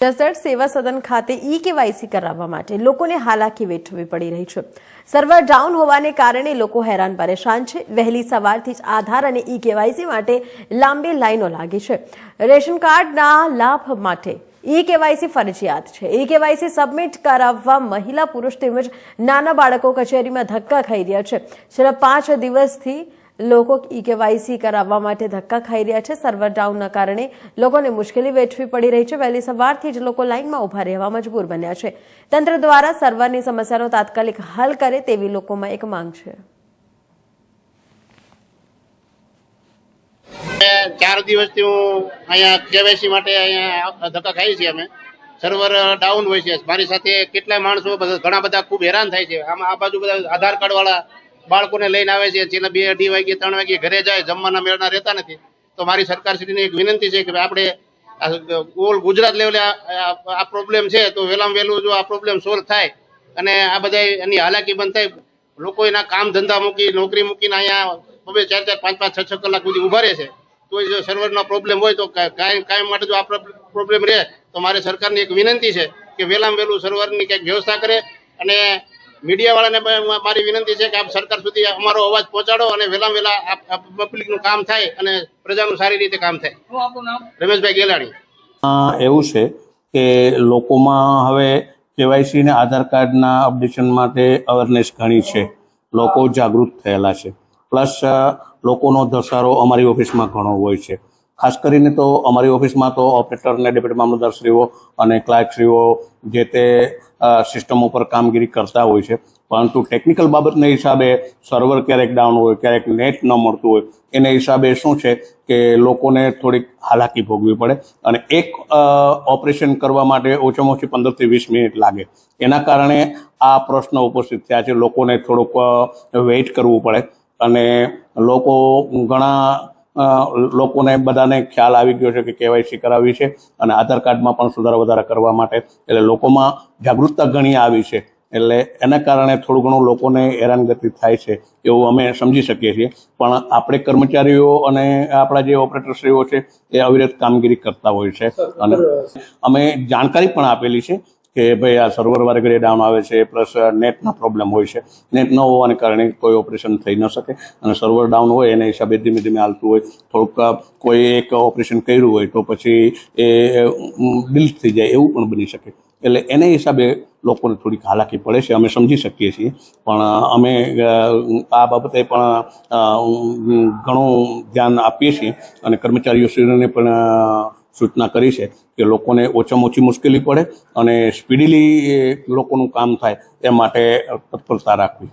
જસદણ સેવા સદન ખાતે ઈ-કેવાયસી કરાવવા માટે લોકોને હાલાકી વેઠવી પડી રહી છે। સર્વર ડાઉન હોવાને કારણે લોકો હેરાન પરેશાન છે। વહેલી સવારથી જ આધાર અને ઈ-કેવાયસી માટે લાંબી લાઈનો લાગી છે। રેશન કાર્ડના લાભ માટે ઈ-કેવાયસી ફરજિયાત છે। ઈ-કેવાયસી સબમિટ કરાવવા મહિલા પુરુષ તેમજ નાના બાળકો કચેરીમાં ધક્કા ખાઈ રહ્યા છે। છેલ્લા 5 દિવસથી લોકો ઈ-કેવાયસી કરાવવા માટે ધક્કા ખાઈ રહ્યા છે। સર્વર ડાઉનના કારણે લોકોને મુશ્કેલી વેઠવી પડી રહી છે। વહેલી સવારથી જ લોકો લાઈનમાં ઊભા રહેવા મજબૂર બન્યા છે। તંત્ર દ્વારા સર્વરની સમસ્યાનો તાત્કાલિક હલ કરે તેવી લોકોમાં એક માંગ છે। 4 દિવસથી હું અહીંયા કેવાયસી માટે અહીંયા ધક્કા ખાઈ છીએ। અમે સર્વર ડાઉન હોય છે। મારી સાથે કેટલાય માણસો ઘણા બધા ખૂબ હેરાન થાય છે। આમાં આ બાજુ બધા આધાર કાર્ડ વાળા બાળકોને લઈને આવે છે, જેને 2-2:30 વાગે 3 વાગે ઘરે જાય, જમવાના મેળના રહેતા નથી। તો મારી સરકારશ્રીને એક વિનંતી છે કે આપણે ઓલ ગુજરાત લેવલે આ પ્રોબ્લેમ છે, તો વહેલામાં વહેલું જો આ પ્રોબ્લેમ સોલ્વ થાય અને આ બધા એની હાલાકી બંધ થાય, લોકો એના કામ ધંધા મૂકી નોકરી મૂકીને અહીંયા 4-4, 5-5, 6-6 કલાક સુધી ઉભા રહે છે। તો જો સર્વરનો પ્રોબ્લેમ હોય તો કાયમ માટે જો આ પ્રોબ્લેમ રહે તો મારે સરકારની એક વિનંતી છે કે વહેલામાં વહેલું સર્વરની કંઈક વ્યવસ્થા કરે। અને મીડિયા વાળાને મારી વિનંતી છે કે આપ સરકાર સુધી અમારો અવાજ પહોંચાડો અને વહેલામાં વહેલા પબ્લિકનું કામ થાય અને પ્રજાનું સારી રીતે કામ થાય। રમેશભાઈ ગેલાણી। એવું છે કે લોકોમાં હવે કેવાયસી ને આધાર કાર્ડના અપડેશન માટે અવેરનેસ ઘણી છે, લોકો જાગૃત થયેલા છે। પ્લસ લોકોનો ધસારો અમારી ઓફિસમાં ઘણો હોય છે। ખાસ કરીને તો અમારી ઓફિસમાં તો ઓપરેટર અને ડેપ્યુટી મામલતદારશ્રીઓ અને ક્લાર્કશ્રીઓ જે તે સિસ્ટમ ઉપર કામગીરી કરતા હોય છે, પરંતુ ટેકનિકલ બાબતના હિસાબે સર્વર ક્યારેક ડાઉન હોય, ક્યારેક નેટ ન મળતું હોય, એના હિસાબે શું છે કે લોકોને થોડીક હાલાકી ભોગવી પડે અને એક ઓપરેશન કરવા માટે ઓછામાં ઓછી 15 થી 20 મિનિટ લાગે। એના કારણે આ પ્રશ્ન ઉપસ્થિત થયા છે। લોકોને થોડુંક વેઇટ કરવું પડે અને લોકોને બધાને ખ્યાલ આવી ગયો છે કે કેવાયસી કરાવી છે અને આધાર કાર્ડમાં પણ સુધારા વધારા કરવા માટે એટલે લોકોમાં જાગૃતતા ઘણી આવી છે। એટલે એના કારણે થોડું ઘણું લોકોને હેરાનગતિ થાય છે એવું અમે સમજી શકીએ છીએ। પણ આપણે કર્મચારીઓ અને આપણા જે ઓપરેટરશ્રીઓ છે એ અવિરત કામગીરી કરતા હોય છે અને અમે જાણકારી પણ આપેલી છે કે ભાઈ આ સર્વર વારે ઘરે ડાઉન આવે છે, પ્લસ નેટના પ્રોબ્લેમ હોય છે। નેટ ન હોવાને કારણે કોઈ ઓપરેશન થઈ ન શકે અને સર્વર ડાઉન હોય એના હિસાબે ધીમે ધીમે હાલતું હોય। થોડુંક કોઈ એક ઓપરેશન કર્યું હોય તો પછી એ ડિલીટ થઈ જાય એવું પણ બની શકે। એટલે એના હિસાબે લોકોને થોડીક હાલાકી પડે છે, અમે સમજી શકીએ છીએ। પણ અમે આ બાબતે પણ ઘણું ધ્યાન આપીએ છીએ અને કર્મચારીઓશ્રીને પણ સૂચના કરી છે કે લોકોને ઓછામાં ઓછી મુશ્કેલી પડે અને સ્પીડીલી લોકોનું કામ થાય એ માટે તત્પરતા રાખવી।